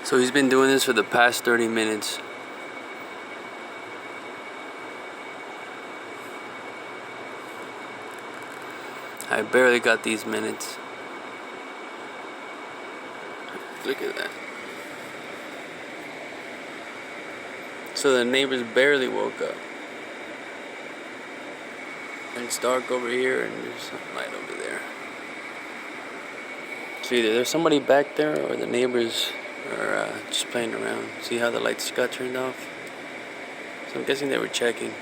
So he's been doing this for the past 30 minutes. I barely got these minutes. Look at that. So the neighbors barely woke up. And it's dark over here and there's some light over there. So either there's somebody back there or the neighbors are just playing around. See how the lights got turned off? So I'm guessing they were checking.